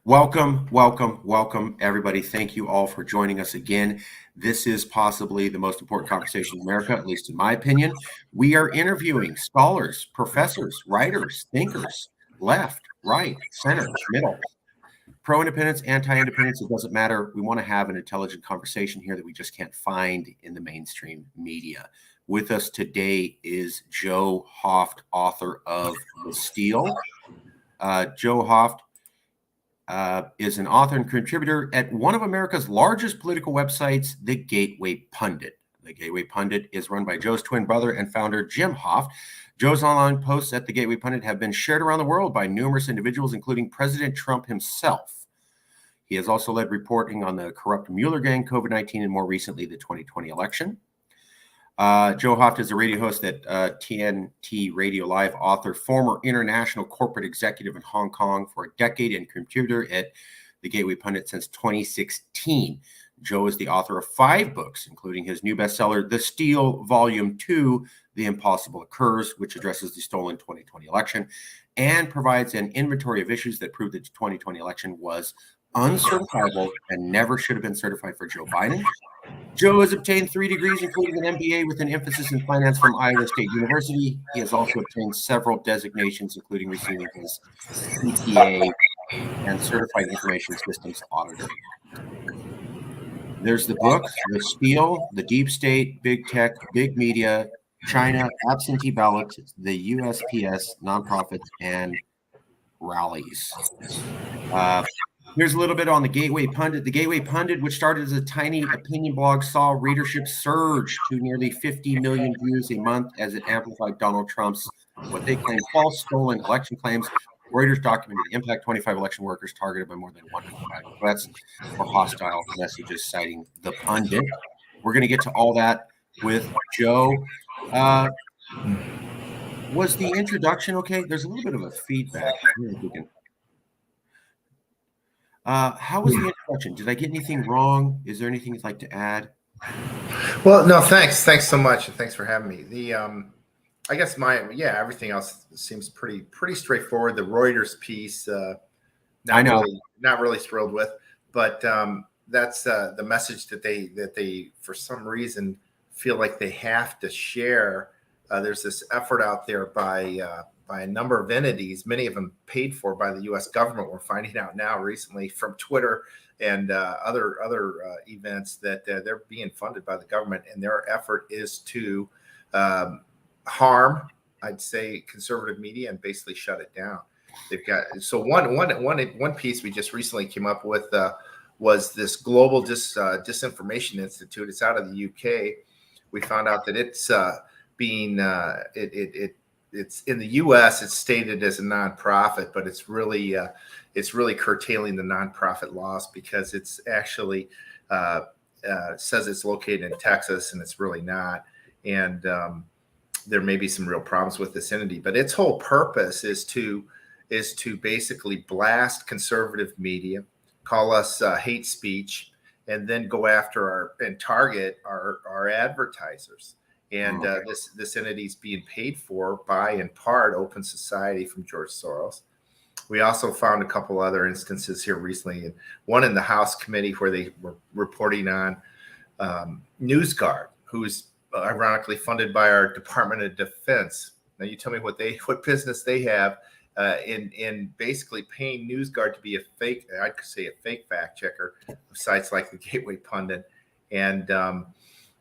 Welcome, everybody. Thank you all for joining us again. This is possibly the most important conversation in America, at least in my opinion. We are interviewing scholars, professors, writers, thinkers, left, right, center, middle, pro-independence, anti-independence, it doesn't matter. We want to have an intelligent conversation here that we just can't find in the mainstream media. With us today is Joe HOFT, author of The Steal. Joe HOFT is an author and contributor at one of America's largest political websites, The Gateway Pundit. The Gateway Pundit is run by Joe's twin brother and founder, Jim HOFT. Joe's online posts at The Gateway Pundit have been shared around the world by numerous individuals, including President Trump himself. He has also led reporting on the corrupt Mueller gang, COVID-19, and more recently, the 2020 election. Joe HOFT is a radio host at TNT Radio Live, author, former international corporate executive in Hong Kong for a decade, and contributor at The Gateway Pundit since 2016. Joe is the author of 5 books, including his new bestseller, The Steal, Volume 2, The Impossible Occurs, which addresses the stolen 2020 election, and provides an inventory of issues that prove that the 2020 election was uncertifiable and never should have been certified for Joe Biden. Joe has obtained 3 degrees, including an MBA with an emphasis in finance from Iowa State University. He has also obtained several designations, including receiving his CPA and Certified Information Systems Auditor. There's the book, The Steal, The Deep State, Big Tech, Big Media, China, Absentee Ballots, the USPS, Nonprofits, and Rallies. Here's a little bit on the Gateway Pundit. The Gateway Pundit, which started as a tiny opinion blog, saw readership surge to nearly 50 million views a month as it amplified Donald Trump's, what they claim, false stolen election claims. Reuters documented the impact 25 election workers targeted by more than 105 threats or hostile messages citing the Pundit. We're going to get to all that with Joe. Was the introduction okay? There's a little bit of a feedback. How was the introduction? Did I get anything wrong? Is there anything you'd like to add? Well, no, thanks. Thanks so much, and thanks for having me. I guess everything else seems pretty straightforward. The Reuters piece, not really thrilled with, but that's the message that they for some reason feel like they have to share. There's this effort out there by a number of entities, many of them paid for by the U.S. government. We're finding out now recently from Twitter and other events that they're being funded by the government, and their effort is to harm, I'd say, conservative media and basically shut it down. They've got one piece we just recently came up with was this Global Disinformation Institute. It's out of the UK. We found out that it's it's in the U.S. It's stated as a nonprofit, but it's really curtailing the nonprofit laws because it's actually says it's located in Texas, and it's really not. And there may be some real problems with this entity, but its whole purpose is to basically blast conservative media, call us hate speech, and then go after and target our advertisers. And this entity is being paid for by, in part, Open Society from George Soros. We also found a couple other instances here recently, and one in the House committee where they were reporting on NewsGuard, who's ironically funded by our Department of Defense. Now, you tell me what business they have in basically paying NewsGuard to be a fake fact checker of sites like the Gateway Pundit. And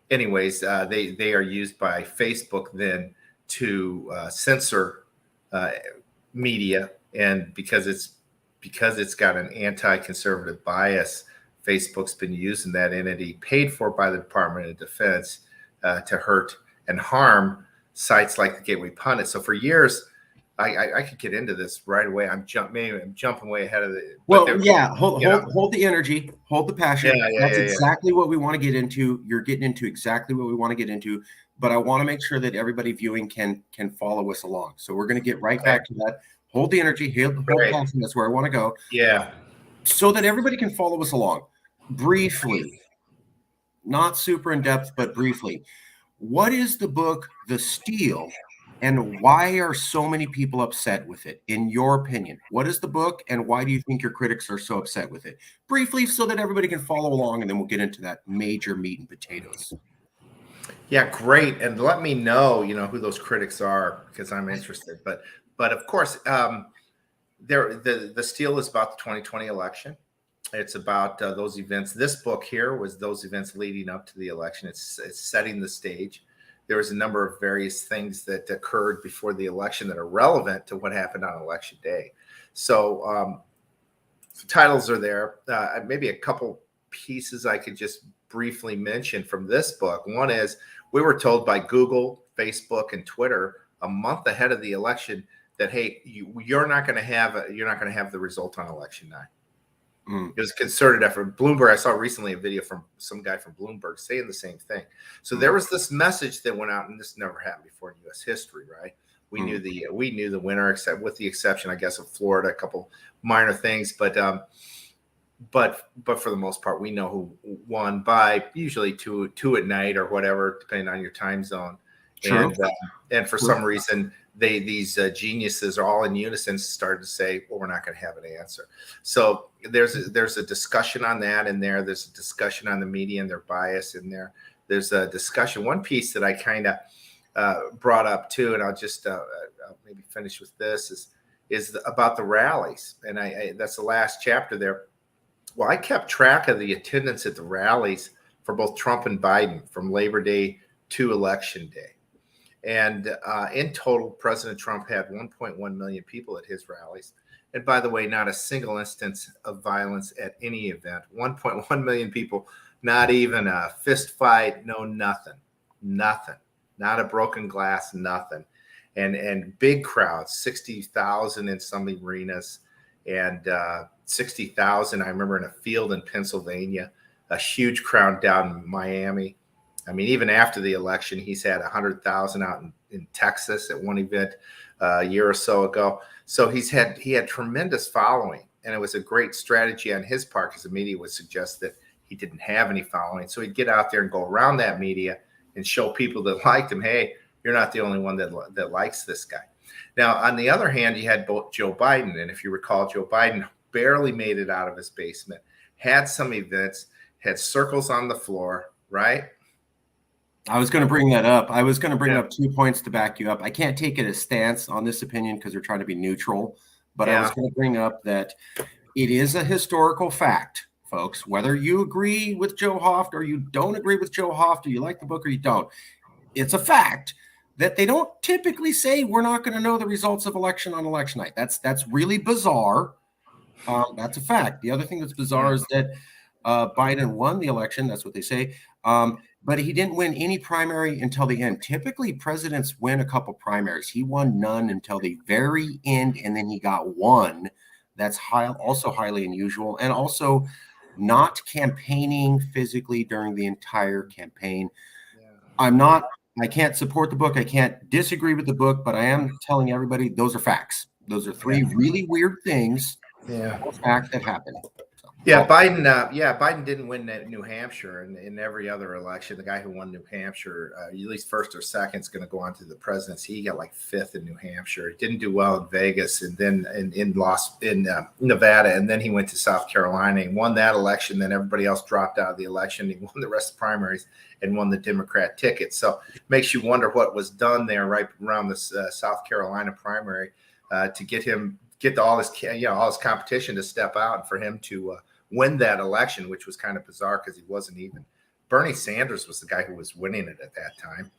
anyways, they are used by Facebook then to censor media, and because it's got an anti-conservative bias, Facebook's been using that entity paid for by the Department of Defense to hurt and harm sites like the Gateway Pundit. So for years, I could get into this right away. I'm jumping way ahead of it. Well, hold the energy, hold the passion. That's exactly what we want to get into. You're getting into exactly what we want to get into, but I want to make sure that everybody viewing can follow us along. So we're going to get right back to that. Hold the energy, hold the passion. That's where I want to go. Yeah. So that everybody can follow us along. Briefly, not super in depth, but briefly. What is the book, The Steal, And why are so many people upset with it, in your opinion? What is the book, and why do you think your critics are so upset with it? Briefly, so that everybody can follow along, and then we'll get into that major meat and potatoes. Yeah, great. And let me know, who those critics are, because I'm interested. But of course, the steal is about the 2020 election. It's about those events. This book here was those events leading up to the election. It's setting the stage. There was a number of various things that occurred before the election that are relevant to what happened on election day. So the titles are there. Maybe a couple pieces I could just briefly mention from this book. One is we were told by Google, Facebook, and Twitter a month ahead of the election that, hey, you're not going to have the result on election night. It was a concerted effort. Bloomberg, I saw recently a video from some guy from Bloomberg saying the same thing. So there was this message that went out, and this never happened before in U.S. history, right? We knew the winner, except with the exception, I guess, of Florida, a couple minor things, but for the most part, we know who won by usually two at night or whatever, depending on your time zone. True. And for some reason, these geniuses are all in unison started to say, well, we're not going to have an answer. So there's a discussion on that in there. There's a discussion on the media and their bias in there. There's a discussion. One piece that I kind of brought up too, and I'll just I'll maybe finish with this is about the rallies. And I that's the last chapter there. Well, I kept track of the attendance at the rallies for both Trump and Biden from Labor Day to Election Day. And in total, President Trump had 1.1 million people at his rallies. And by the way, not a single instance of violence at any event. 1.1 million people, not even a fist fight, no nothing. Not a broken glass, nothing. And big crowds, 60,000 in some arenas and 60,000, I remember, in a field in Pennsylvania, a huge crowd down in Miami. I mean, even after the election, he's had 100,000 out in Texas at one event a year or so ago. So he had tremendous following, and it was a great strategy on his part because the media would suggest that he didn't have any following. So he'd get out there and go around that media and show people that liked him, hey, you're not the only one that likes this guy. Now, on the other hand, you had both Joe Biden, and if you recall, Joe Biden barely made it out of his basement, had some events, had circles on the floor, right? I was going to bring that up. I was going to bring up 2 points to back you up. I can't take it a stance on this opinion because we're trying to be neutral, but I was going to bring up that it is a historical fact, folks, whether you agree with Joe HOFT or you don't agree with Joe HOFT, or you like the book or you don't. It's a fact that they don't typically say we're not going to know the results of election on election night. That's really bizarre. That's a fact. The other thing that's bizarre is that Biden won the election. That's what they say. But he didn't win any primary until the end. Typically, presidents win a couple primaries. He won none until the very end, and then he got one. That's also highly unusual, and also not campaigning physically during the entire campaign. I can't support the book. I can't disagree with the book, but I am telling everybody those are facts. Those are three really weird things. Fact that happened. Biden didn't win New Hampshire, and in every other election, the guy who won New Hampshire, at least first or second, is going to go on to the presidency. He got like fifth in New Hampshire. He didn't do well in Vegas, and then in Nevada, and then he went to South Carolina and won that election. Then everybody else dropped out of the election. He won the rest of the primaries and won the Democrat ticket. So it makes you wonder what was done there right around the South Carolina primary to get all his competition to step out and for him to win that election, which was kind of bizarre because he wasn't even. Bernie Sanders was the guy who was winning it at that time.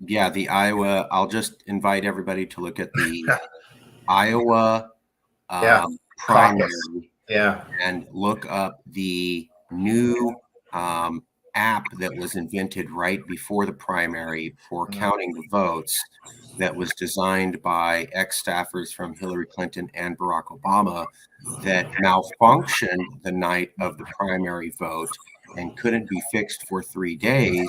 The Iowa. I'll just invite everybody to look at the Iowa primary. And look up the new app that was invented right before the primary for counting the votes, that was designed by ex-staffers from Hillary Clinton and Barack Obama, that malfunctioned the night of the primary vote and couldn't be fixed for 3 days,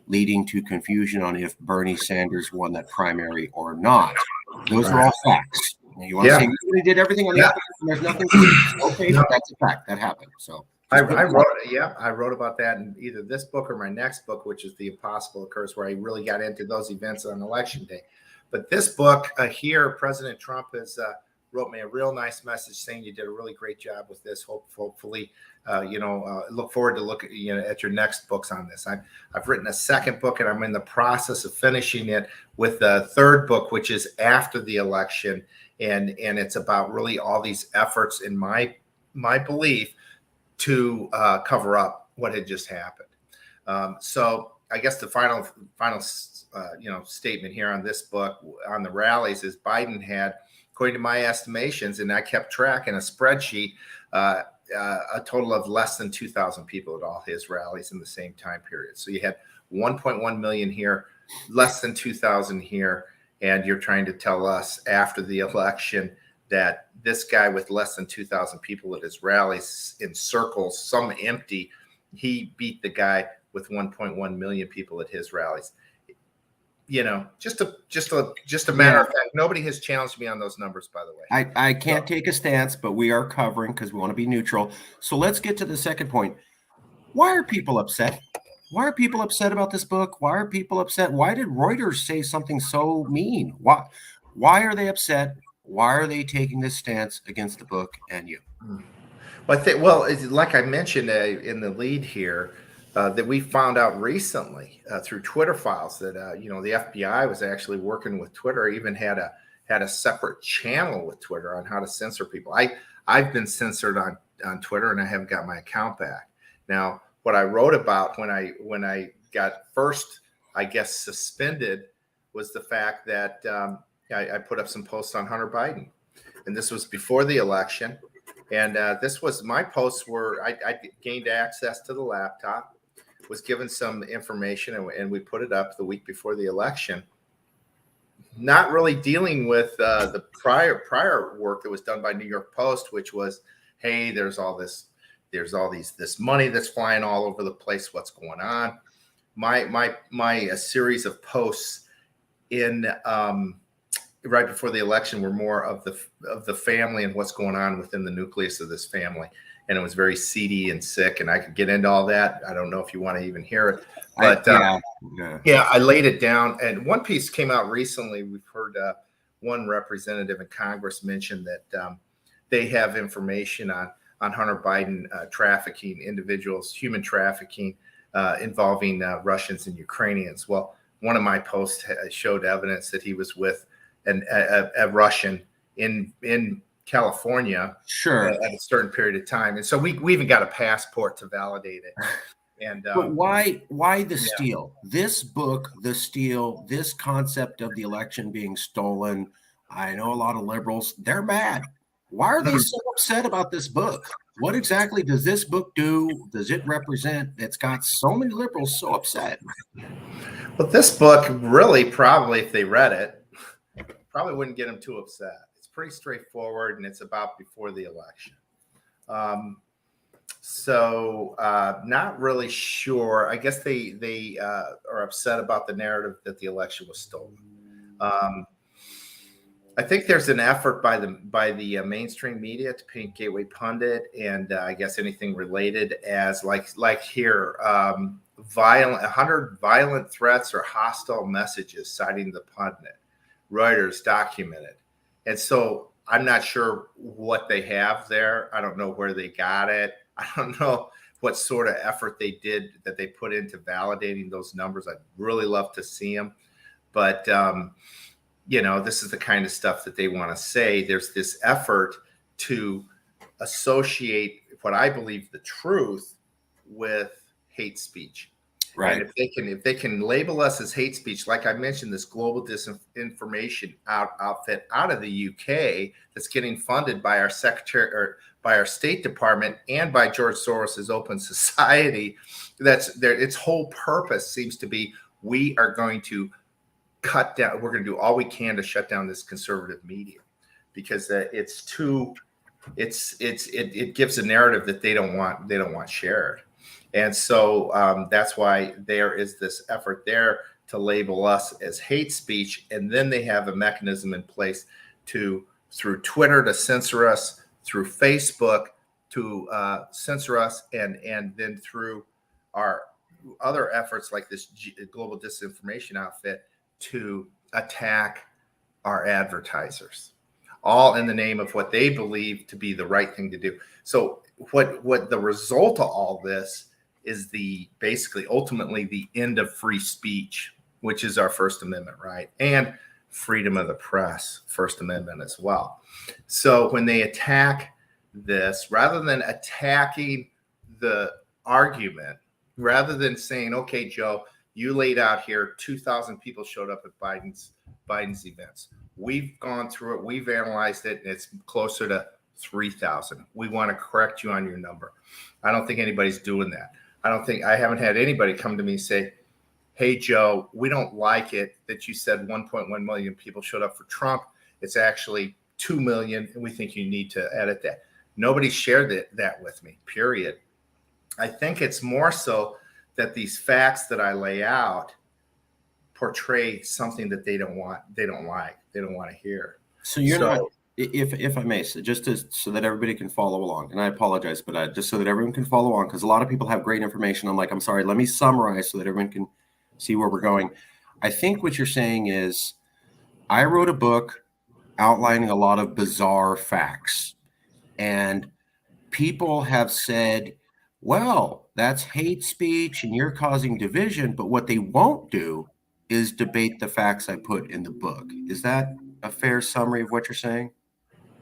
leading to confusion on if Bernie Sanders won that primary or not. Those are all facts. You want to say he did everything on the other, and there's nothing. Okay, but that's a fact. That happened. So I Just put wrote, yeah, I wrote about that in either this book or my next book, which is The Impossible Occurs, where I really got into those events on election day. But this book here, President Trump has wrote me a real nice message saying you did a really great job with this. Hopefully, look forward to look at your next books on this. I've written a second book, and I'm in the process of finishing it with the third book, which is after the election, and it's about really all these efforts, in my belief, to cover up what had just happened. So I guess the final statement here on this book on the rallies is Biden had, according to my estimations, and I kept track in a spreadsheet, a total of less than 2,000 people at all his rallies in the same time period. So you had 1.1 million here, less than 2,000 here, and you're trying to tell us after the election that this guy with less than 2,000 people at his rallies in circles, some empty, he beat the guy with 1.1 million people at his rallies. Just a matter of fact. Nobody has challenged me on those numbers, by the way. I can't take a stance, but we are covering because we want to be neutral. So let's get to the second point. Why are people upset? Why are people upset about this book? Why are people upset? Why did Reuters say something so mean? Why are they upset? Why are they taking this stance against the book and you? Well, like I mentioned in the lead here, that we found out recently through Twitter files that the FBI was actually working with Twitter, even had a separate channel with Twitter on how to censor people. I've been censored on Twitter, and I haven't got my account back. Now, what I wrote about when I got first, I guess, suspended was the fact that I put up some posts on Hunter Biden, and this was before the election. And this was my posts were I gained access to the laptop, was given some information, and we put it up the week before the election. Not really dealing with the prior work that was done by New York Post, which was, hey, there's all this money that's flying all over the place. What's going on? My series of posts in right before the election were more of the family and what's going on within the nucleus of this family. And it was very seedy and sick, and I could get into all that. I don't know if you want to even hear it, but I laid it down. And one piece came out recently. We've heard one representative in Congress mention that they have information on Hunter Biden trafficking individuals, human trafficking involving Russians and Ukrainians. Well, one of my posts showed evidence that he was with a Russian in California, sure, at a certain period of time, and so we even got a passport to validate it. And but why the steal? This book, the steal, this concept of the election being stolen. I know a lot of liberals, they're mad. Why are they so upset about this book? What exactly does this book do? Does it represent that's got so many liberals so upset? Well, this book really, probably, if they read it, probably wouldn't get them too upset. It's pretty straightforward, and it's about before the election. So not really sure. I guess they are upset about the narrative that the election was stolen. I think there's an effort by the mainstream media to paint Gateway Pundit and I guess anything related as like here, 100 violent threats or hostile messages citing the pundit. Reuters documented. And so I'm not sure what they have there. I don't know where they got it. I don't know what sort of effort they did that they put into validating those numbers. I'd really love to see them. But, this is the kind of stuff that they want to say. There's this effort to associate what I believe the truth with hate speech. Right. And if they can label us as hate speech, like I mentioned, this global disinformation outfit out of the UK that's getting funded by our secretary or by our State Department and by George Soros's Open Society, that's there. Its whole purpose seems to be we are going to cut down. We're going to do all we can to shut down this conservative media because it's too. It gives a narrative that they don't want shared. And so that's why there is this effort there to label us as hate speech. And then they have a mechanism in place through Twitter to censor us, through Facebook censor us, and then through our other efforts like this global disinformation outfit to attack our advertisers, all in the name of what they believe to be the right thing to do. So what the result of all this is basically ultimately the end of free speech, which is our First Amendment right, and freedom of the press, First Amendment as well. So when they attack this, rather than attacking the argument, rather than saying, okay, Joe, you laid out here 2,000 people showed up at Biden's events. We've gone through it. We've analyzed it, and it's closer to 3,000. We want to correct you on your number. I don't think anybody's doing that. I haven't had anybody come to me and say, hey, Joe, we don't like it that you said 1.1 million people showed up for Trump. It's actually 2 million, and we think you need to edit that. Nobody shared that with me, period. I think it's more so that these facts that I lay out portray something that they don't want to hear. So you're not, if I may, so just so that everybody can follow along, and I apologize, but just so that everyone can follow on, because a lot of people have great information. I'm sorry, let me summarize so that everyone can see where we're going. I think what you're saying is, I wrote a book outlining a lot of bizarre facts, and people have said, well, that's hate speech and you're causing division, but what they won't do is debate the facts I put in the book. Is that a fair summary of what you're saying?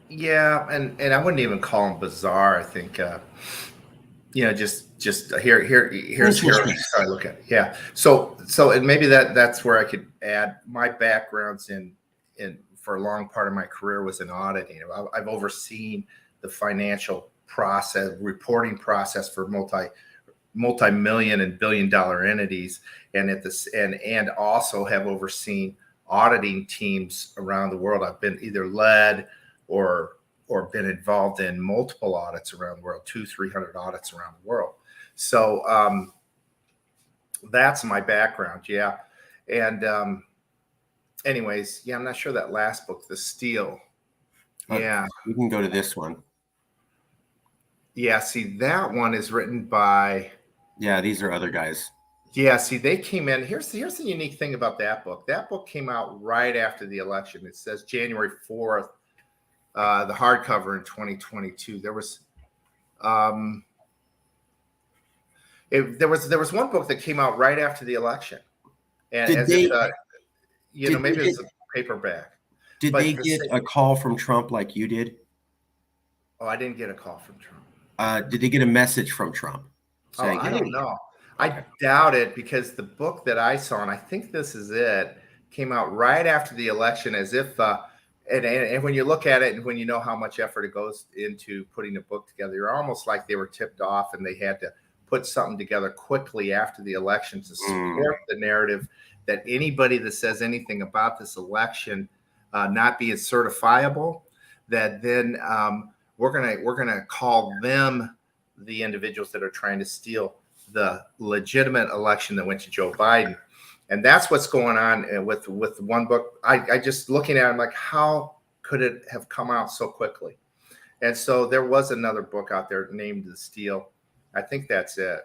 Yeah, and I wouldn't even call them bizarre. I think just here's how I look at it. Yeah. So and maybe that's where I could add my background's in for a long part of my career was in auditing. I've overseen the financial process, reporting process for multi-million and billion-dollar entities, and also have overseen auditing teams around the world. I've been either led or been involved in multiple audits around the world, 200-300 audits around the world. So that's my background. Yeah. And anyways, yeah, I'm not sure that last book, The Steal. Yeah. We can go to this one. Yeah. See, that one is written by. Yeah, these are other guys. Yeah. See, they came in. Here's the unique thing about that book. That book came out right after the election. It says January 4th. The hardcover in 2022. There was one book that came out right after the election, and maybe it's a paperback. Did they get a call from Trump like you did? Oh, I didn't get a call from Trump. Did they get a message from Trump? Saying, I don't know. I doubt it, because the book that I saw, and I think this is it, came out right after the election, as if. And when you look at it, and when you know how much effort it goes into putting a book together, you're almost like they were tipped off and they had to put something together quickly after the election to support the narrative that anybody that says anything about this election not being certifiable, that then we're gonna call them the individuals that are trying to steal the legitimate election that went to Joe Biden. And that's what's going on with one book. I just looking at it, I'm like, how could it have come out so quickly? And so there was another book out there named The Steal. I think that's it.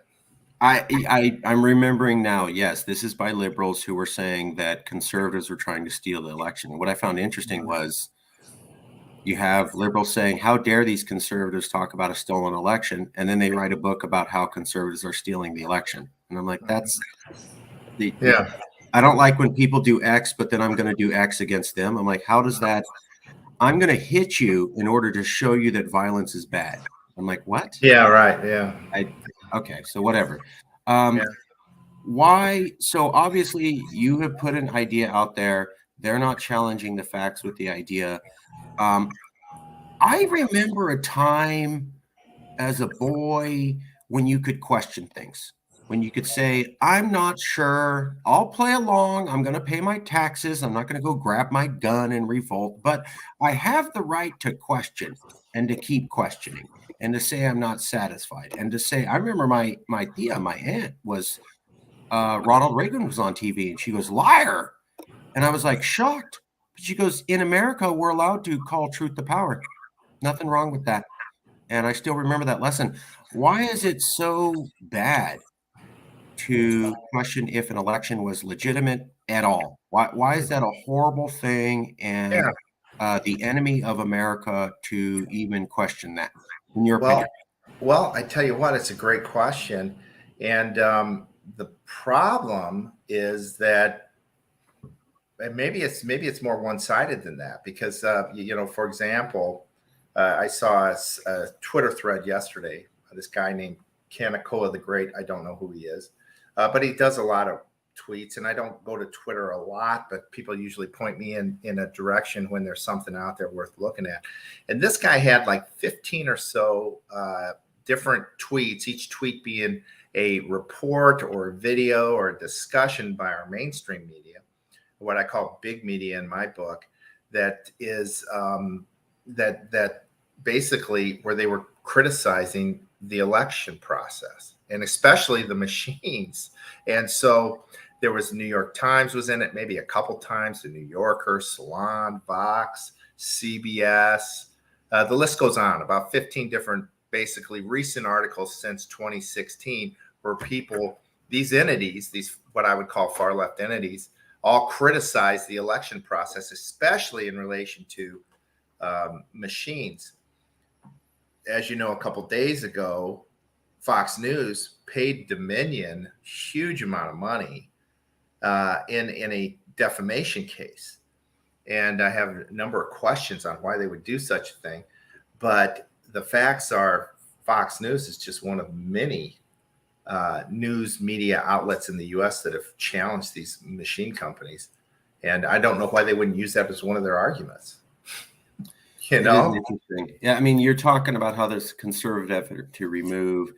I'm remembering now. Yes, this is by liberals who were saying that conservatives were trying to steal the election. What I found interesting was you have liberals saying, how dare these conservatives talk about a stolen election? And then they write a book about how conservatives are stealing the election. And I'm like, that's... I don't like when people do X, but then I'm going to do X against them. I'm like, how does that? I'm going to hit you in order to show you that violence is bad. I'm like, what? Yeah, right. Yeah. Okay, so whatever. Why? So obviously you have put an idea out there. They're not challenging the facts with the idea. I remember a time as a boy when you could question things. When you could say, I'm not sure, I'll play along, I'm going to pay my taxes, I'm not going to go grab my gun and revolt, but I have the right to question and to keep questioning and to say I'm not satisfied and to say, I remember my aunt was, Ronald Reagan was on TV and she goes, liar. And I was like shocked. But she goes, in America, we're allowed to call truth to power. Nothing wrong with that. and I still remember that lesson. Why is it so bad to question if an election was legitimate at all? Why is that a horrible thing and Yeah. the enemy of America to even question that, in your Well, opinion? well, I tell you what, it's a great question, and the problem is that and maybe it's more one-sided than that because for example, I saw a Twitter thread yesterday. This guy named Kanakoa the Great. I don't know who he is, but he does a lot of tweets, and I don't go to Twitter a lot, but people usually point me in a direction when there's something out there worth looking at. And this guy had like 15 or so different tweets, each tweet being a report or a video or a discussion by our mainstream media, what I call big media in my book, that is that basically where they were criticizing the election process and especially the machines. And so there was New York Times was in it maybe a couple times, the New Yorker, Salon, Vox, CBS. The list goes on, about 15 different basically recent articles since 2016 where people, these entities, these what I would call far left entities, all criticize the election process, especially in relation to machines. As you know, a couple days ago, Fox News paid Dominion huge amount of money in a defamation case, and I have a number of questions on why they would do such a thing. But the facts are, Fox News is just one of many news media outlets in the U.S. that have challenged these machine companies, and I don't know why they wouldn't use that as one of their arguments. It is interesting. Yeah, I mean, you're talking about how there's conservative effort to remove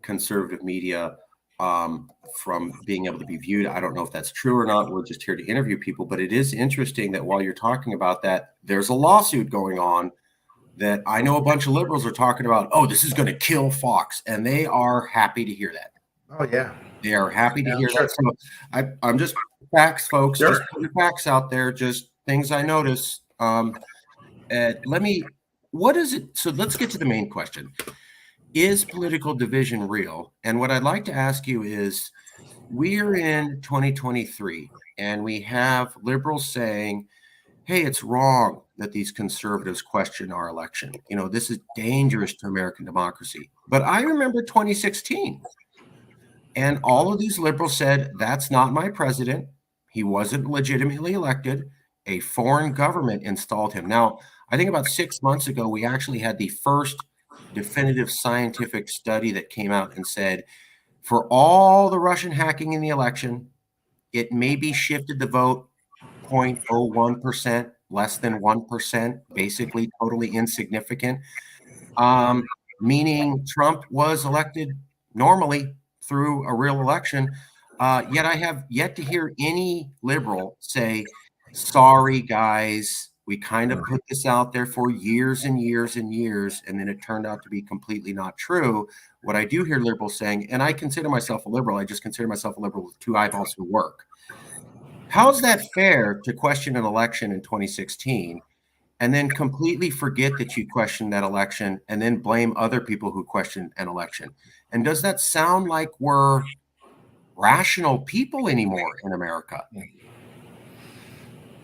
conservative media from being able to be viewed. I don't know if that's true or not. We're just here to interview people, but it is interesting that while you're talking about that, there's a lawsuit going on that I know a bunch of liberals are talking about. Oh, this is going to kill Fox, and they are happy to hear that. Oh yeah, they are happy to hear sure. that. So I'm just facts, folks. Sure. Just putting facts out there. Just things I notice. What is it? So let's get to the main question. Is political division real? And what I'd like to ask you is, we're in 2023 and we have liberals saying, hey, it's wrong that these conservatives question our election. This is dangerous to American democracy. But I remember 2016, and all of these liberals said, that's not my president. He wasn't legitimately elected. A foreign government installed him. Now, I think about 6 months ago, we actually had the first definitive scientific study that came out and said, for all the Russian hacking in the election, it maybe shifted the vote 0.01%, less than 1%, basically totally insignificant, meaning Trump was elected normally through a real election. Yet I have yet to hear any liberal say, sorry, guys, we kind of put this out there for years and years and years, and then it turned out to be completely not true. What I do hear liberals saying, and I consider myself a liberal, I just consider myself a liberal with two eyeballs who work. How's that fair to question an election in 2016 and then completely forget that you questioned that election and then blame other people who questioned an election? And does that sound like we're rational people anymore in America?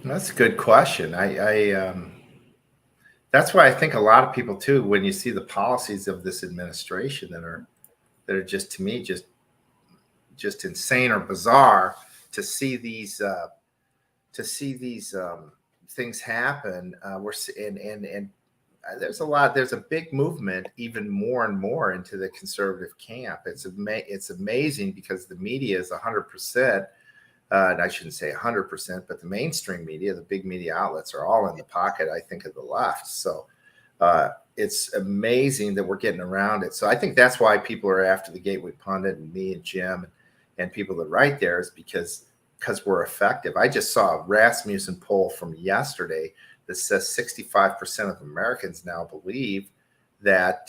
That's a good question. That's why I think a lot of people too, when you see the policies of this administration that are just, to me, just insane or bizarre, to see these things happen. There's a big movement, even more and more, into the conservative camp. It's amazing because the media is 100%. And I shouldn't say 100%, but the mainstream media, the big media outlets, are all in the pocket, I think, of the left. So it's amazing that we're getting around it. So I think that's why people are after the Gateway Pundit and me and Jim and people that write there, is because we're effective. I just saw a Rasmussen poll from yesterday that says 65% of Americans now believe that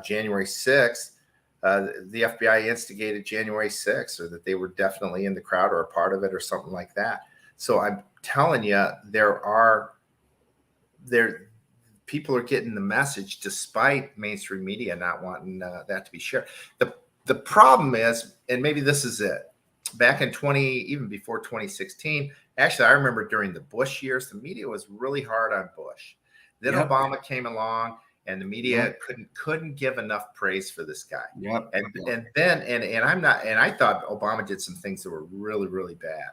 January 6th, the FBI instigated January 6th, or that they were definitely in the crowd or a part of it or something like that. So I'm telling you, people are getting the message despite mainstream media not wanting that to be shared. The problem is, and maybe this is it, back in even before 2016, actually, I remember during the Bush years, the media was really hard on Bush. Then Yep. Obama came along, and the media couldn't give enough praise for this guy. Yep. And then I thought Obama did some things that were really, really bad,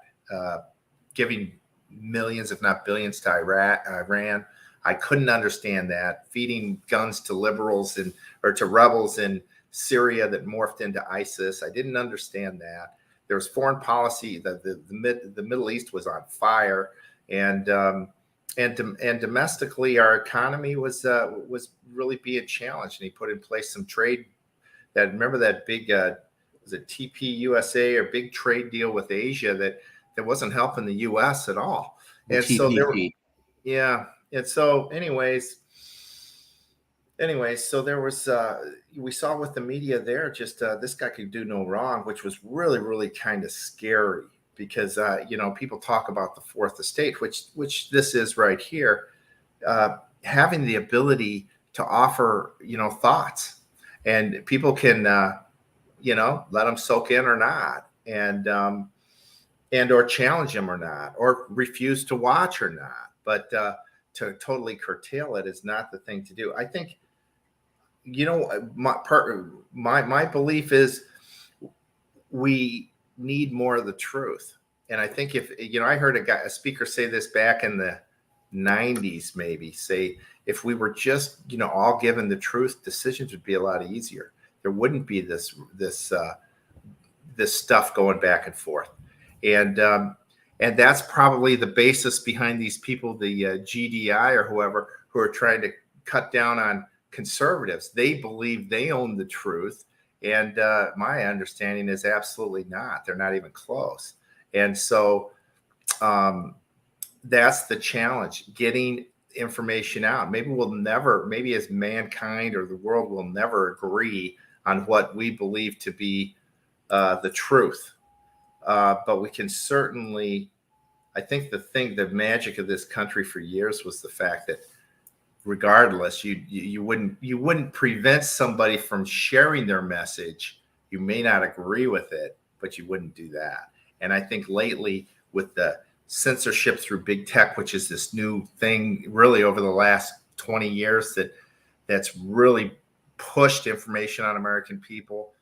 giving millions, if not billions, to Iran. I couldn't understand that. Feeding guns to liberals or to rebels in Syria that morphed into ISIS. I didn't understand that. There was foreign policy. The Middle East was on fire, and domestically, our economy was really being challenged. And he put in place some trade. Remember that big was it TPUSA or big trade deal with Asia that wasn't helping the U.S. at all. The and TPP. so there were, yeah. And so, anyways, so there was we saw with the media there, just this guy could do no wrong, which was really, really kind of scary because people talk about the fourth estate, which this is right here, having the ability to offer thoughts, and people can let them soak in or not, and or challenge them or not, or refuse to watch or not, but to totally curtail it is not the thing to do. I think, my belief is we need more of the truth. And I think if, I heard a speaker say this back in the 90s, maybe say, if we were just, all given the truth, decisions would be a lot easier. There wouldn't be this stuff going back and forth. And that's probably the basis behind these people, the GDI or whoever, who are trying to cut down on conservatives. They believe they own the truth. And my understanding is absolutely not. They're not even close. And so that's the challenge, getting information out. Maybe as mankind or the world will never agree on what we believe to be the truth. But we can certainly, I think the magic of this country for years was the fact that regardless, you wouldn't prevent somebody from sharing their message. You may not agree with it, but you wouldn't do that. And I think lately with the censorship through big tech, which is this new thing really over the last 20 years that's really pushed information on American people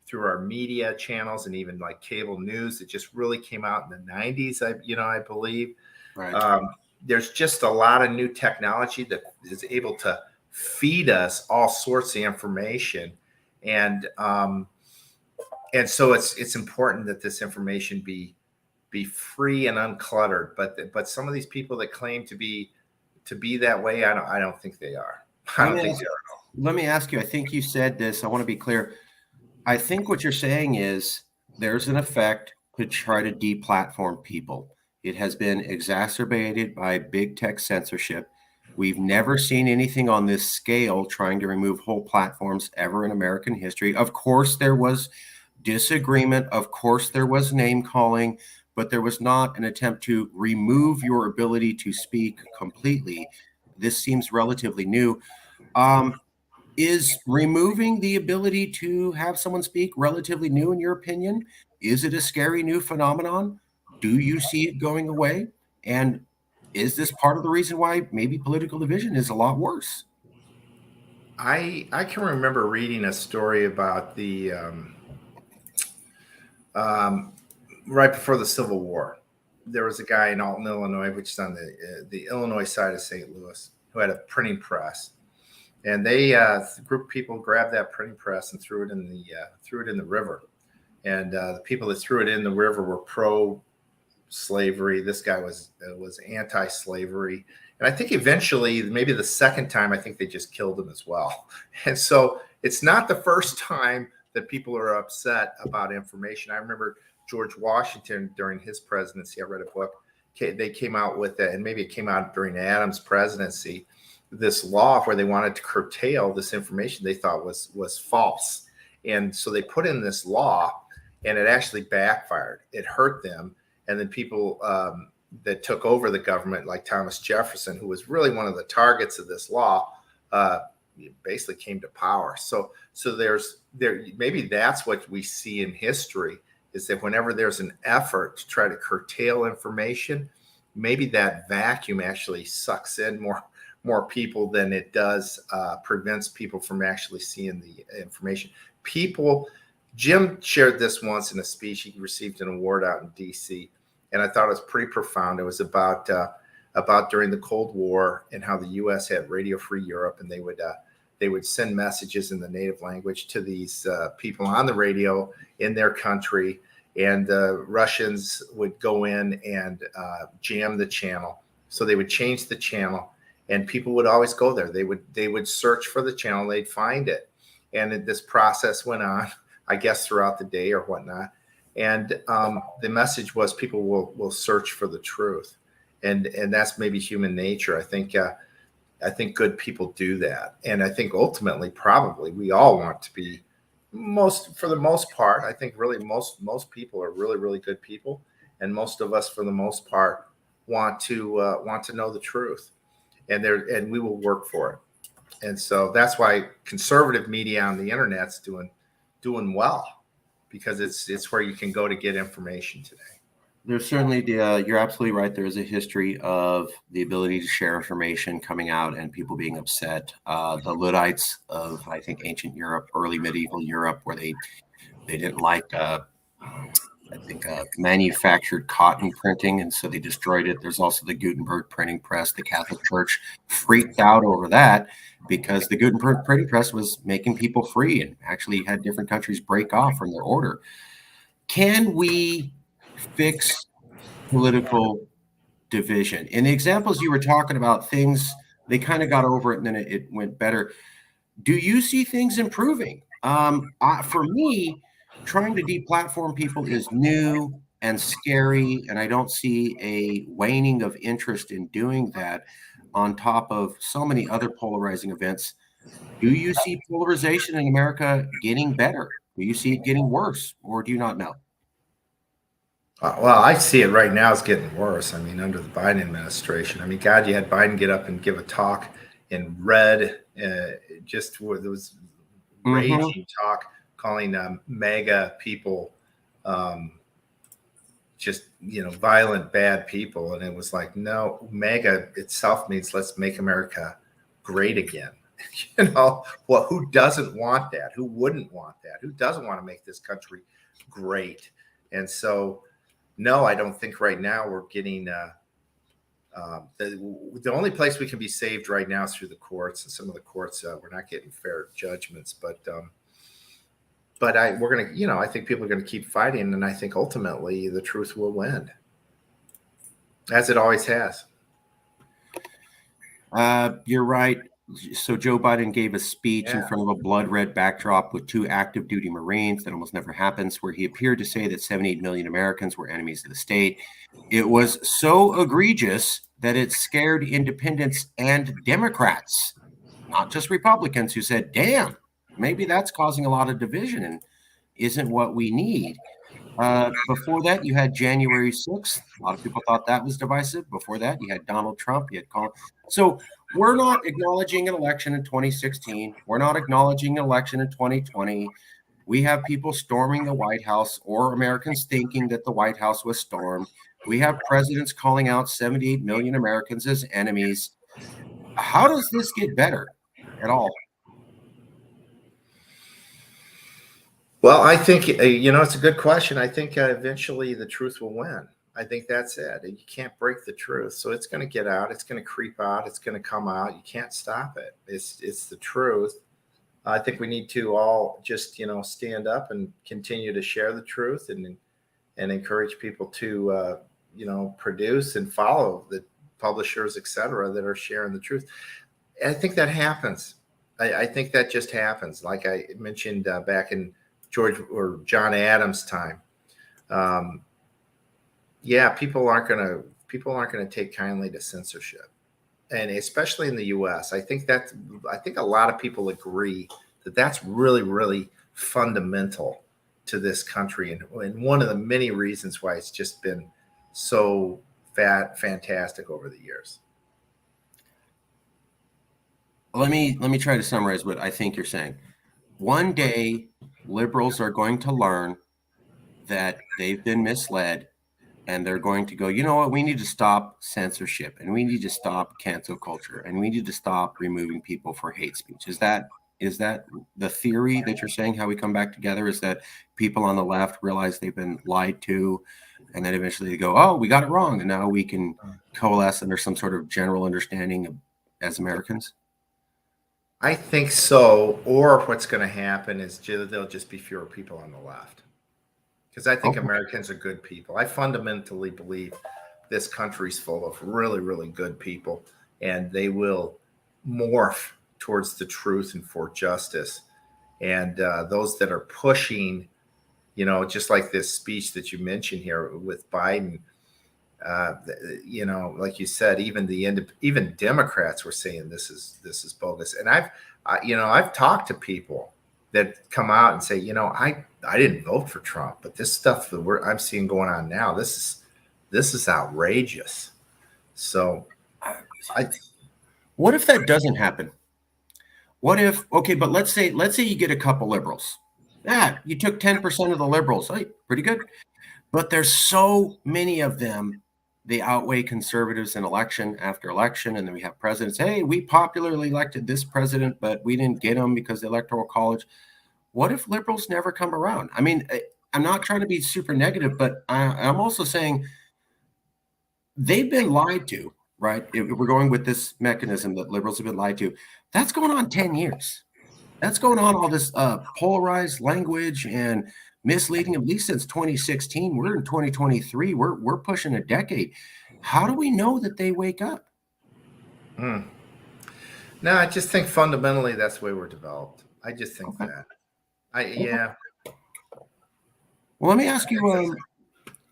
through our media channels and even like cable news. It just really came out in the 90s, I believe. Right. There's just a lot of new technology that is able to feed us all sorts of information. And so it's important that this information be free and uncluttered. But some of these people that claim to be that way, I don't think they are. Let me ask you, I think you said this, I want to be clear. I think what you're saying is there's an effect to try to deplatform people. It has been exacerbated by big tech censorship. We've never seen anything on this scale trying to remove whole platforms ever in American history. Of course, there was disagreement. Of course, there was name calling, but there was not an attempt to remove your ability to speak completely. This seems relatively new. Is removing the ability to have someone speak relatively new in your opinion? Is it a scary new phenomenon? Do you see it going away? And is this part of the reason why maybe political division is a lot worse? I can remember reading a story about the right before the Civil War. There was a guy in Alton, Illinois, which is on the Illinois side of St. Louis, who had a printing press. And they a group of people grabbed that printing press and threw it in the river. And the people that threw it in the river were pro-slavery. This guy was anti-slavery. And I think eventually, maybe the second time, I think they just killed him as well. And so it's not the first time that people are upset about information. I remember George Washington during his presidency. I read a book. They came out with it, and maybe it came out during Adams' presidency, this law where they wanted to curtail this information they thought was false. And so they put in this law, and it actually backfired. It hurt them. And then people that took over the government, like Thomas Jefferson, who was really one of the targets of this law, basically came to power. So maybe that's what we see in history, is that whenever there's an effort to try to curtail information, maybe that vacuum actually sucks in more people than it does prevents people from actually seeing the information. Jim shared this once in a speech. He received an award out in DC, and I thought it was pretty profound. It was about during the Cold War and how the U.S. had Radio Free Europe, and they would send messages in the native language to these people on the radio in their country, and the Russians would go in and jam the channel. So they would change the channel, and people would always go there. They would search for the channel, they'd find it, and this process went on, I guess, throughout the day or whatnot. And the message was people will search for the truth, and that's maybe human nature. I think good people do that, and I think ultimately, probably, we all want to be for the most part. I think really most people are really, really good people, and most of us, for the most part, want to know the truth, and we will work for it. And so that's why conservative media on the internet's doing well, because it's where you can go to get information today. There's certainly you're absolutely right. There is a history of the ability to share information coming out and people being upset. The Luddites of, I think, ancient Europe, early medieval Europe, where they didn't like, manufactured cotton printing, and so they destroyed it. There's also the Gutenberg printing press. The Catholic Church freaked out over that because the Gutenberg printing press was making people free and actually had different countries break off from their order. Can we fix political division? In the examples you were talking about, things, they kind of got over it and then it went better. Do you see things improving? For me, trying to deplatform people is new and scary, and I don't see a waning of interest in doing that on top of so many other polarizing events. Do you see polarization in America getting better? Do you see it getting worse, or do you not know? Well, I see it right now. It's getting worse. I mean, under the Biden administration. I mean, God, you had Biden get up and give a talk in red, just where there was raging talk, calling MAGA people just, violent, bad people. And it was like, no, MAGA itself means let's make America great again. Well, who doesn't want that? Who wouldn't want that? Who doesn't want to make this country great? And so, no, I don't think right now we're getting the only place we can be saved right now is through the courts, and some of the courts we're not getting fair judgments. But we're gonna, I think people are gonna keep fighting, and I think ultimately the truth will win, as it always has. You're right. So Joe Biden gave a speech in front of a blood red backdrop with 2 active duty Marines. That almost never happens, where he appeared to say that 78 million Americans were enemies of the state. It was so egregious that it scared independents and Democrats, not just Republicans, who said, damn, maybe that's causing a lot of division and isn't what we need. Before that, you had January 6th. A lot of people thought that was divisive. Before that, you had Donald Trump. You had Colin. So we're not acknowledging an election in 2016. We're not acknowledging an election in 2020. We have people storming the White House, or Americans thinking that the White House was stormed. We have presidents calling out 78 million Americans as enemies. How does this get better at all? Well, I think, it's a good question. I think eventually the truth will win. I think that's it. You can't break the truth. So it's going to get out. It's going to creep out. It's going to come out. You can't stop it. It's the truth. I think we need to all just, stand up and continue to share the truth and encourage people to, produce and follow the publishers, et cetera, that are sharing the truth. I think that happens. I think that just happens. Like I mentioned back in George or John Adams' time. People aren't going to take kindly to censorship, and especially in the U.S. I think a lot of people agree that that's really, really fundamental to this country, and one of the many reasons why it's just been so fantastic over the years. Let me try to summarize what I think you're saying. One day, liberals are going to learn that they've been misled, and they're going to go, you know what, we need to stop censorship, and we need to stop cancel culture, and we need to stop removing people for hate speech. Is that the theory that you're saying, how we come back together, is that people on the left realize they've been lied to, and then eventually they go, oh, we got it wrong, and now we can coalesce under some sort of general understanding as Americans? I think so. Or what's going to happen is there'll just be fewer people on the left. Because I think Americans are good people. I fundamentally believe this country's full of really, really good people, and they will morph towards the truth and for justice. And those that are pushing, just like this speech that you mentioned here with Biden, like you said, even Democrats were saying this is bogus. And I've talked to people that come out and say, I didn't vote for Trump, but this stuff that I'm seeing going on now, this is outrageous. So, what if that doesn't happen? What if, okay, but let's say you get a couple liberals. You took 10% of the liberals. Hey, pretty good. But there's so many of them, they outweigh conservatives in election after election. And then we have presidents. Hey, we popularly elected this president, but we didn't get him because the Electoral College. What if liberals never come around? I mean, I'm not trying to be super negative, but I'm also saying they've been lied to, right? If we're going with this mechanism that liberals have been lied to, that's going on 10 years. That's going on, all this polarized language and misleading, at least since 2016. We're in 2023. We're pushing a decade. How do we know that they wake up? No, I just think fundamentally that's the way we're developed. I just think that. Yeah. Well, let me ask you,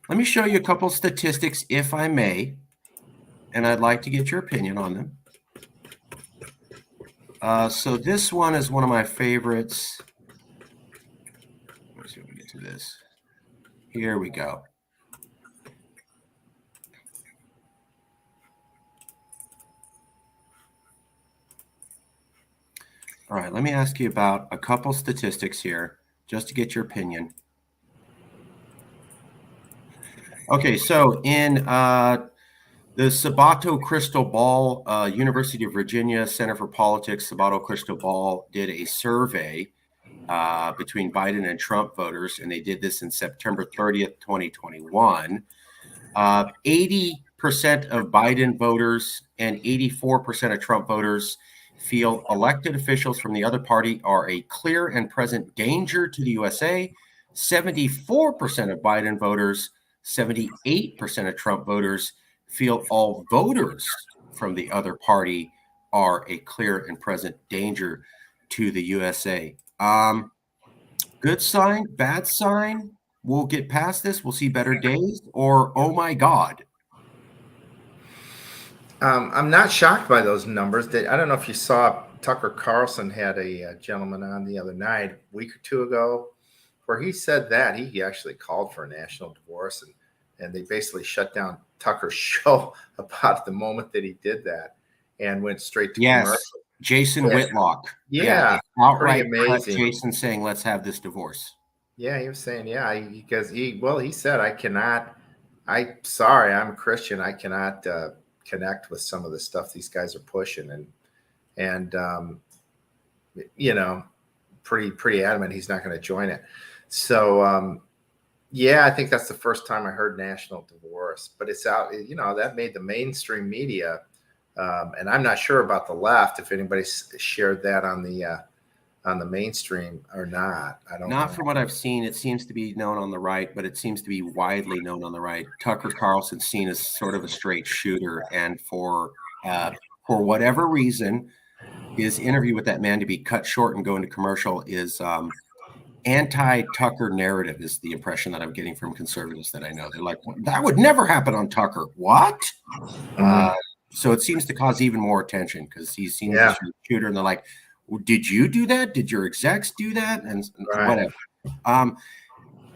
let me show you a couple statistics, if I may, and I'd like to get your opinion on them. So this one is one of my favorites. Let's see if we get to this. Here we go. All right, let me ask you about a couple statistics here, just to get your opinion. Okay, so in the Sabato Crystal Ball, University of Virginia Center for Politics, Sabato Crystal Ball did a survey between Biden and Trump voters, and they did this in September 30th, 2021. 80% of Biden voters and 84% of Trump voters feel elected officials from the other party are a clear and present danger to the USA. 74% of Biden voters, 78% of Trump voters feel all voters from the other party are a clear and present danger to the USA. Good sign, bad sign? We'll get past this. We'll see better days, or oh my God. I'm not shocked by those numbers. I don't know if you saw Tucker Carlson had a gentleman on the other night, a week or two ago, where he said that he actually called for a national divorce, and they basically shut down Tucker's show about the moment that he did that and went straight to commercial. Jason Whitlock. Yeah, outright amazing. Jason saying, let's have this divorce. Yeah, he was saying, because he said, sorry, I'm a Christian. I cannot connect with some of the stuff these guys are pushing, and pretty adamant he's not going to join it. So I think that's the first time I heard national divorce, but it's out. That made the mainstream media, and I'm not sure about the left if anybody shared that on the mainstream or not. I don't know. Not from what I've seen. It seems to be known on the right, but it seems to be widely known on the right. Tucker Carlson's seen as sort of a straight shooter, and for whatever reason, his interview with that man to be cut short and go into commercial is anti-Tucker narrative is the impression that I'm getting from conservatives that I know. They're like, that would never happen on Tucker. What? So it seems to cause even more attention because he's seen as a straight shooter, and they're like, well, did you do that? Did your execs do that? And whatever.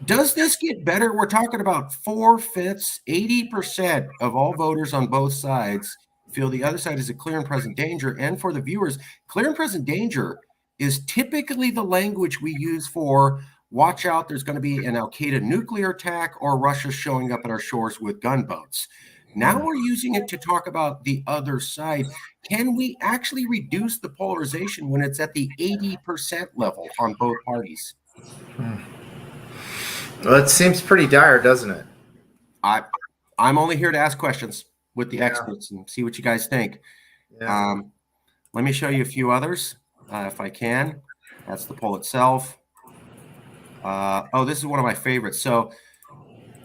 Does this get better? We're talking about 4/5, 80% of all voters on both sides feel the other side is a clear and present danger. And for the viewers, clear and present danger is typically the language we use for watch out, there's going to be an Al Qaeda nuclear attack or Russia showing up at our shores with gunboats. Now we're using it to talk about the other side. Can we actually reduce the polarization when it's at the 80% level on both parties? Well, it seems pretty dire, doesn't it? I'm only here to ask questions with the experts and see what you guys think. Yeah. Let me show you a few others, if I can. That's the poll itself. Oh, this is one of my favorites. So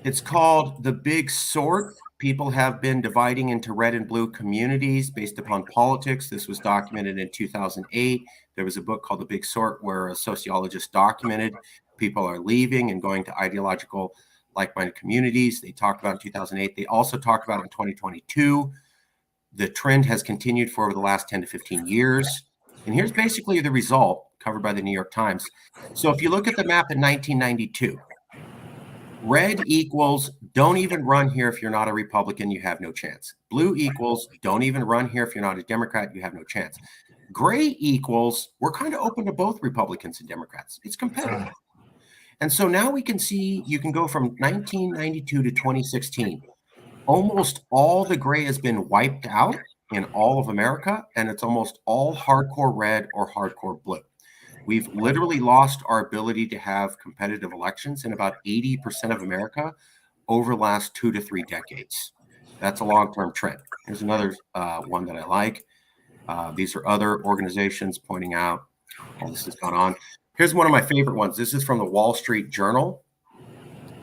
it's called The Big Sort. People have been dividing into red and blue communities based upon politics. This was documented in 2008. There was a book called The Big Sort where a sociologist documented people are leaving and going to ideological like-minded communities. They talked about in 2008. They also talked about in 2022. The trend has continued for over the last 10 to 15 years. And here's basically the result covered by the New York Times. So if you look at the map in 1992, red equals don't even run here if you're not a Republican, you have no chance. Blue equals don't even run here if you're not a Democrat, you have no chance. Gray equals we're kind of open to both Republicans and Democrats. It's competitive. And so now we can see you can go from 1992 to 2016. Almost all the gray has been wiped out in all of America, and it's almost all hardcore red or hardcore blue. We've literally lost our ability to have competitive elections in about 80% of America over the last 2 to 3 decades. That's a long-term trend. Here's another one that I like. These are other organizations pointing out all this has gone on. Here's one of my favorite ones. This is from the Wall Street Journal,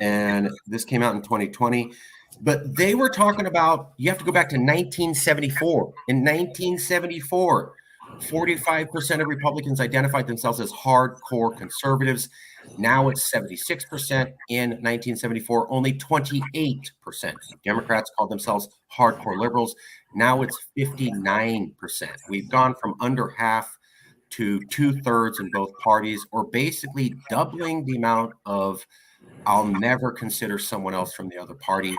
and this came out in 2020. But they were talking about you have to go back to 1974. In 1974, 45% of Republicans identified themselves as hardcore conservatives. Now it's 76%. In 1974, only 28% of Democrats called themselves hardcore liberals. Now it's 59%. We've gone from under half to 2/3 in both parties, or basically doubling the amount of I'll never consider someone else from the other party.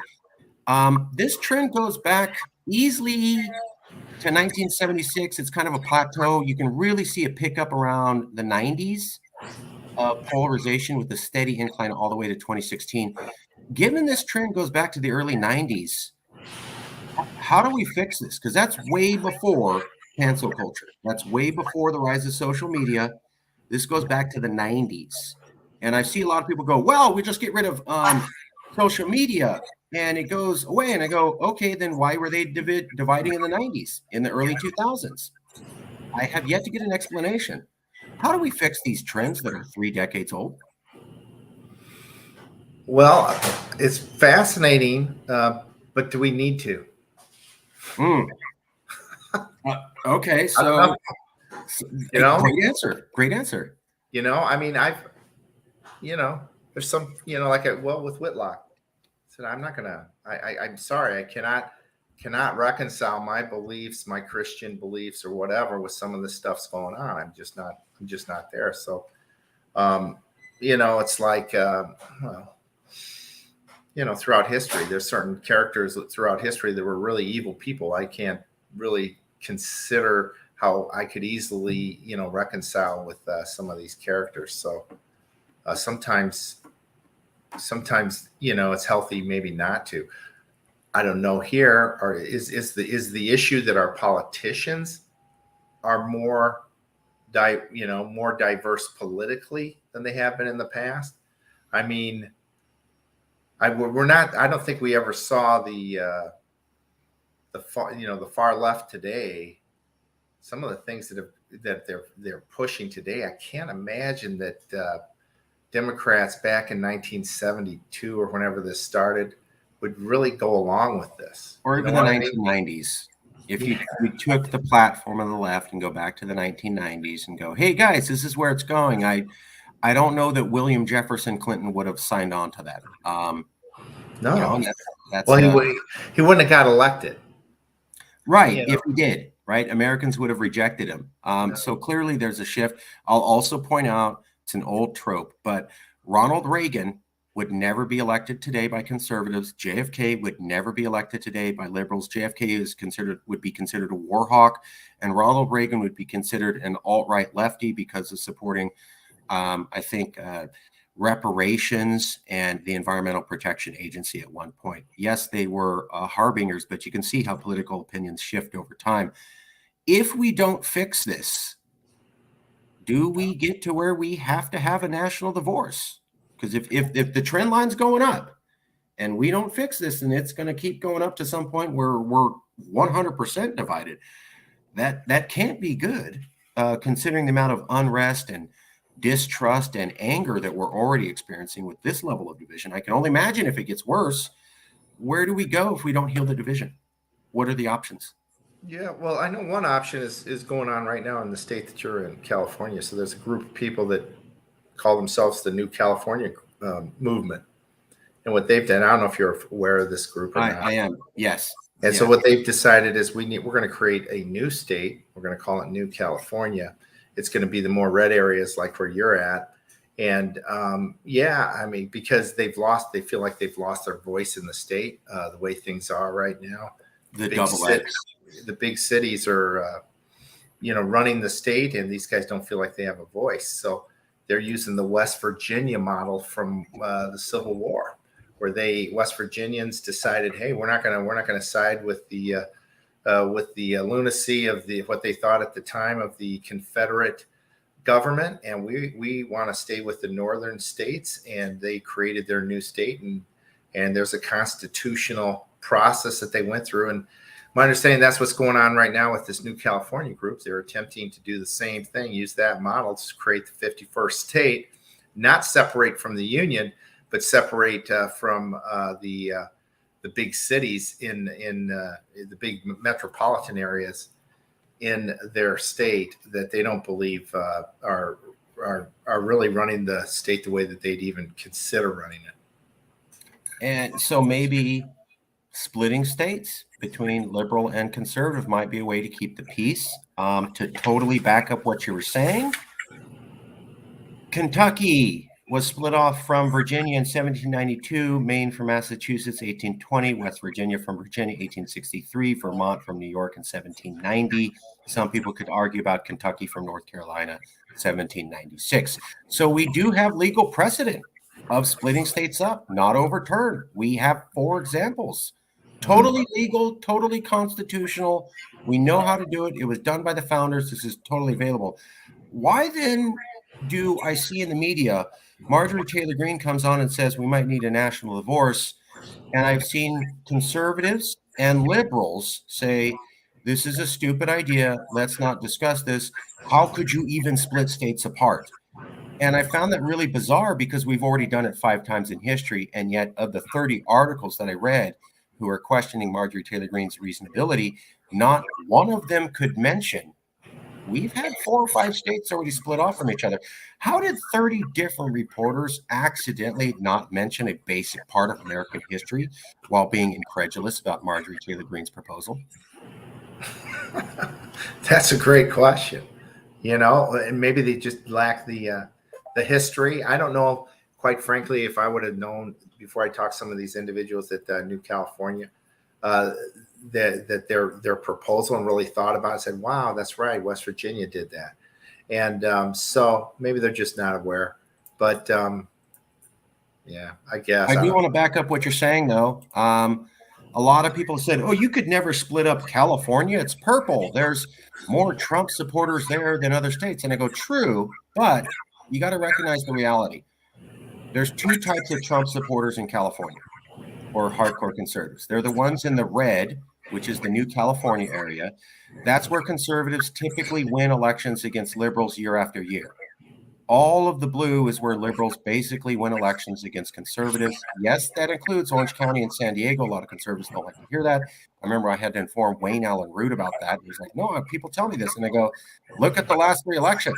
This trend goes back easily to 1976. It's kind of a plateau. You can really see a pickup around the 90s of polarization with a steady incline all the way to 2016. Given this trend goes back to the early 90s, how do we fix this? Because that's way before cancel culture. That's way before the rise of social media. This goes back to the 90s. And I see a lot of people go, well, we just get rid of social media and it goes away. And I go, okay, then why were they dividing in the 90s, in the early 2000s? I have yet to get an explanation. How do we fix these trends that are 3 decades old? Well, it's fascinating, but do we need to? Okay, so great answer. Great answer. I mean, there's some, with Whitlock, I said, I'm sorry, I cannot reconcile my beliefs, my Christian beliefs or whatever with some of the stuff's going on. I'm just not there. So, it's like, throughout history, there's certain characters throughout history that were really evil people. I can't really consider how I could easily, reconcile with some of these characters. So sometimes, it's healthy maybe not to. I don't know here, or is the issue that our politicians are more diverse politically than they have been in the past? I mean, we're not. I don't think we ever saw the far left today. Some of the things that they're pushing today, I can't imagine that Democrats back in 1972 or whenever this started would really go along with this, or even the 1990s. If you took the platform of the left and go back to the 1990s and go, hey guys, this is where it's going. I don't know that William Jefferson Clinton would have signed on to that. No, that's he wouldn't have got elected. Right. If he did, right, Americans would have rejected him. So clearly there's a shift. I'll also point out it's an old trope, but Ronald Reagan would never be elected today by conservatives. JFK would never be elected today by liberals. JFK would be considered a war hawk, and Ronald Reagan would be considered an alt-right lefty because of supporting, I think, reparations and the Environmental Protection Agency at one point. Yes, they were harbingers, but you can see how political opinions shift over time. If we don't fix this, do we get to where we have to have a national divorce? Because if the trend line's going up and we don't fix this, and it's going to keep going up to some point where we're 100% divided, that can't be good, considering the amount of unrest and distrust and anger that we're already experiencing with this level of division. I can only imagine if it gets worse. Where do we go if we don't heal the division? What are the options? Yeah, well, I know one option is going on right now in the state that you're in, California. So there's a group of people that call themselves the New California Movement. And what they've done, I don't know if you're aware of this group or not. I am, yes. And so what they've decided is we're going to create a new state. We're going to call it New California. It's going to be the more red areas like where you're at. And I mean, because they feel like they've lost their voice in the state, the way things are right now. The big cities are, running the state, and these guys don't feel like they have a voice. So they're using the West Virginia model from the Civil War, where West Virginians decided, hey, we're not gonna side with the lunacy of what they thought at the time of the Confederate government, and we want to stay with the northern states. And they created their new state, and there's a constitutional process that they went through. And my understanding, that's what's going on right now with this New California group. They're attempting to do the same thing, use that model to create the 51st state, not separate from the Union, but separate from the big cities in the big metropolitan areas in their state that they don't believe are really running the state the way that they'd even consider running it. And so maybe splitting states between liberal and conservative might be a way to keep the peace. To totally back up what you were saying, Kentucky was split off from Virginia in 1792, Maine from Massachusetts 1820, West Virginia from Virginia 1863, Vermont from New York in 1790. Some people could argue about Kentucky from North Carolina 1796. So we do have legal precedent of splitting states up, not overturned. We have 4 examples. Totally legal, totally constitutional. We know how to do it. It was done by the founders. This is totally available. Why then do I see in the media Marjorie Taylor Greene comes on and says we might need a national divorce? And I've seen conservatives and liberals say, this is a stupid idea. Let's not discuss this. How could you even split states apart? And I found that really bizarre because we've already done it 5 times in history. And yet of the 30 articles that I read who are questioning Marjorie Taylor Greene's reasonability, not one of them could mention we've had 4 or 5 states already split off from each other. How did 30 different reporters accidentally not mention a basic part of American history while being incredulous about Marjorie Taylor Greene's proposal? That's a great question. And maybe they just lack the history. I don't know, quite frankly, if I would have known before I talked to some of these individuals at New California, that their proposal and really thought about it, said, wow, that's right, West Virginia did that. And so maybe they're just not aware. But I guess. I do want to back up what you're saying, though. A lot of people said, oh, you could never split up California. It's purple. There's more Trump supporters there than other states. And I go, true, but you got to recognize the reality. There's 2 types of Trump supporters in California, or hardcore conservatives. They're the ones in the red, which is the New California area. That's where conservatives typically win elections against liberals year after year. All of the blue is where liberals basically win elections against conservatives. Yes, that includes Orange County and San Diego. A lot of conservatives don't like to hear that. I remember I had to inform Wayne Allen Root about that. He was like, no, people tell me this. And I go, look at the last 3 elections.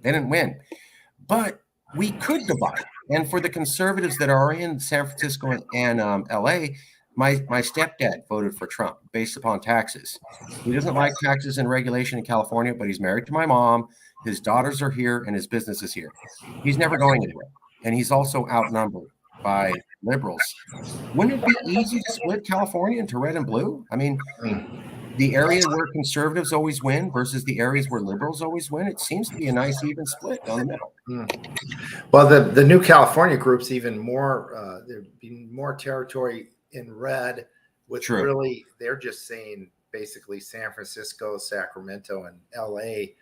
They didn't win. But we could divide. And for the conservatives that are in San Francisco and LA, my stepdad voted for Trump based upon taxes. He doesn't like taxes and regulation in California, but he's married to my mom. His daughters are here and his business is here. He's never going anywhere. And he's also outnumbered. by liberals. Wouldn't it be easy to split California into red and blue? I mean, the area where conservatives always win versus the areas where liberals always win, it seems to be a nice even split down the middle. Well, the new California group's even more, there'd be more territory in red with True. really, they're just saying basically San Francisco, Sacramento, and LA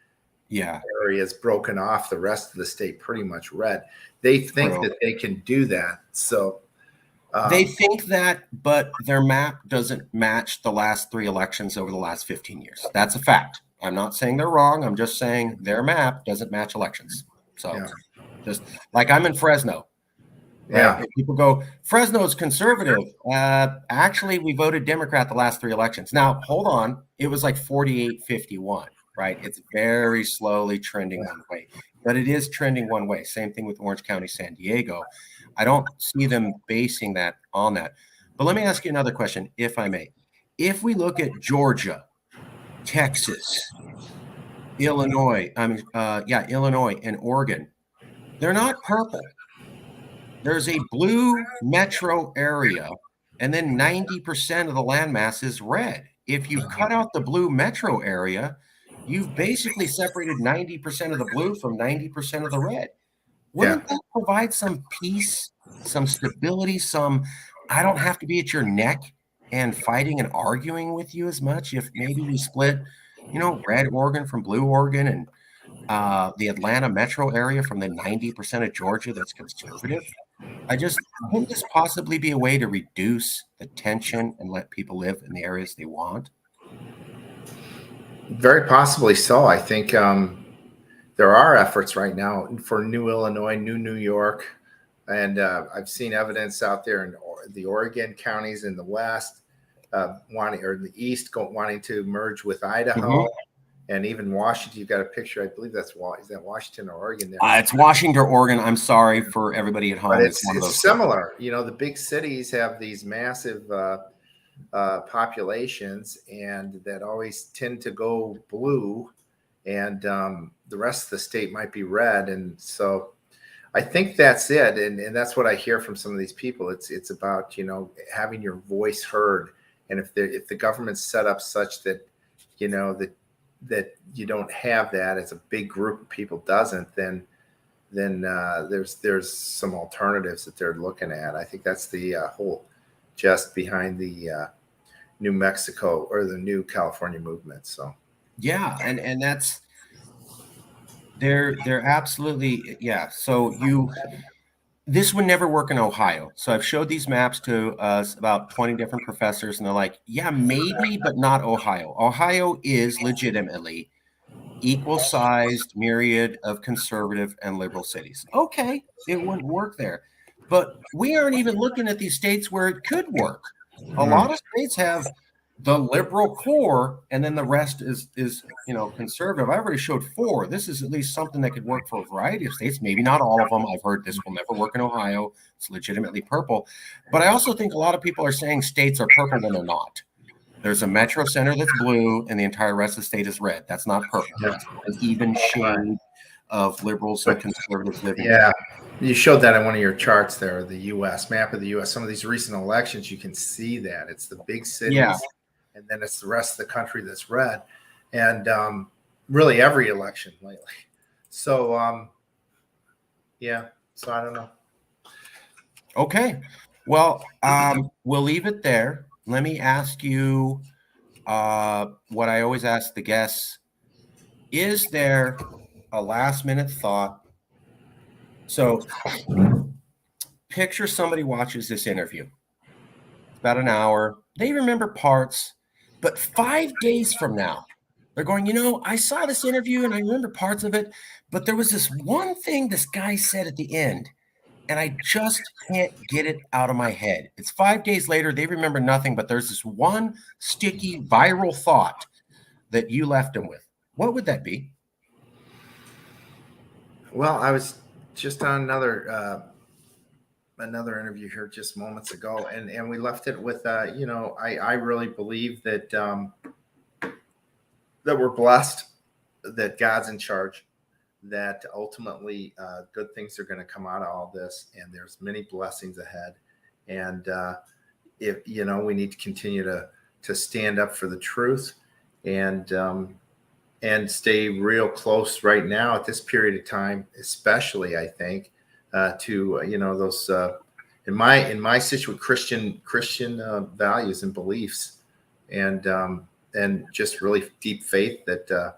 areas broken off, the rest of the state pretty much red. They think that they can do that. So they think that, but their map doesn't match the last 3 elections over the last 15 years. That's a fact. I'm not saying they're wrong. I'm just saying their map doesn't match elections. So just like I'm in Fresno. Right? If people go, Fresno's conservative. Actually, we voted Democrat the last 3 elections. Now, hold on. It was like 48-51, right? It's very slowly trending one way, but it is trending one way. Same thing with Orange County, San Diego. I don't see them basing that on that. But let me ask you another question, if I may. If we look at Georgia, Texas, Illinois, Illinois and Oregon, they're not purple. There's a blue metro area, and then 90% of the landmass is red. If you cut out the blue metro area, you've basically separated 90% of the blue from 90% of the red. Wouldn't that provide some peace, some stability, I don't have to be at your neck and fighting and arguing with you as much if maybe we split, red Oregon from blue Oregon and the Atlanta metro area from the 90% of Georgia that's conservative? Couldn't this possibly be a way to reduce the tension and let people live in the areas they want? Very possibly so. I think there are efforts right now for new Illinois, new York, and I've seen evidence out there in the Oregon counties in the west in the east wanting to merge with Idaho. And even Washington. You've got a picture. I believe is that Washington or Oregon there? It's Washington or Oregon. I'm sorry for everybody at home. But it's similar. The big cities have these massive populations, and that always tend to go blue, and the rest of the state might be red. And so I think that's it. And that's what I hear from some of these people. It's about, having your voice heard. And if the government's set up such that, that you don't have that as a big group of people doesn't, then there's some alternatives that they're looking at. I think that's the whole just behind the New Mexico or the new California movement. So and that's they're absolutely So this would never work in Ohio. So I've showed these maps to about 20 different professors, and they're like, maybe, but not Ohio. Ohio is legitimately equal-sized myriad of conservative and liberal cities. Okay, it wouldn't work there. But we aren't even looking at these states where it could work. A lot of states have the liberal core, and then the rest is conservative. I already showed 4. This is at least something that could work for a variety of states. Maybe not all of them. I've heard this will never work in Ohio. It's legitimately purple. But I also think a lot of people are saying states are purple when they're not. There's a metro center that's blue, and the entire rest of the state is red. That's not purple. That's an even shade of liberals and conservatives living. You showed that in one of your charts there, the U.S. map of the U.S. Some of these recent elections, you can see that it's the big cities, and then it's the rest of the country that's red, and really every election lately. So, so I don't know. Okay, well, we'll leave it there. Let me ask you what I always ask the guests. Is there a last-minute thought? So picture somebody watches this interview. It's about an hour. They remember parts, but 5 days from now, they're going, I saw this interview and I remember parts of it, but there was this one thing this guy said at the end, and I just can't get it out of my head. It's 5 days later. They remember nothing, but there's this one sticky viral thought that you left them with. What would that be? Well, I was just on another interview here just moments ago, and we left it with, I really believe that that we're blessed, that God's in charge, that ultimately good things are going to come out of all this, and there's many blessings ahead. And if we need to continue to stand up for the truth, and stay real close right now at this period of time, especially I think to those in my situation, Christian values and beliefs, and just really deep faith that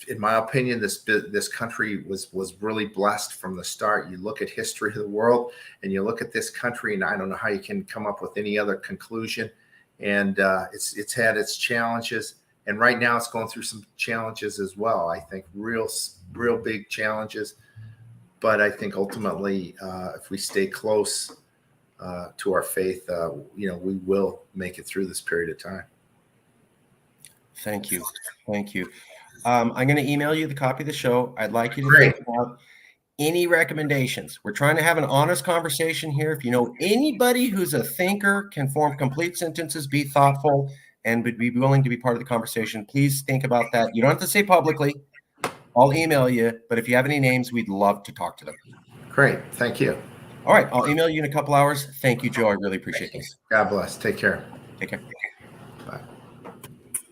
in my opinion, this country was really blessed from the start. You look at history of the world, and you look at this country, and I don't know how you can come up with any other conclusion. And it's had its challenges, and right now it's going through some challenges as well. I think real big challenges. But I think ultimately, if we stay close to our faith, we will make it through this period of time. Thank you. I'm going to email you the copy of the show. I'd like you to think about any recommendations. We're trying to have an honest conversation here. If you know anybody who's a thinker, can form complete sentences, be thoughtful, and would be willing to be part of the conversation, please think about that. You don't have to say publicly. I'll email you, but if you have any names, we'd love to talk to them. Great. Thank you. All right. I'll email you in a couple hours. Thank you, Joe. I really appreciate this. God bless. Take care. Take care.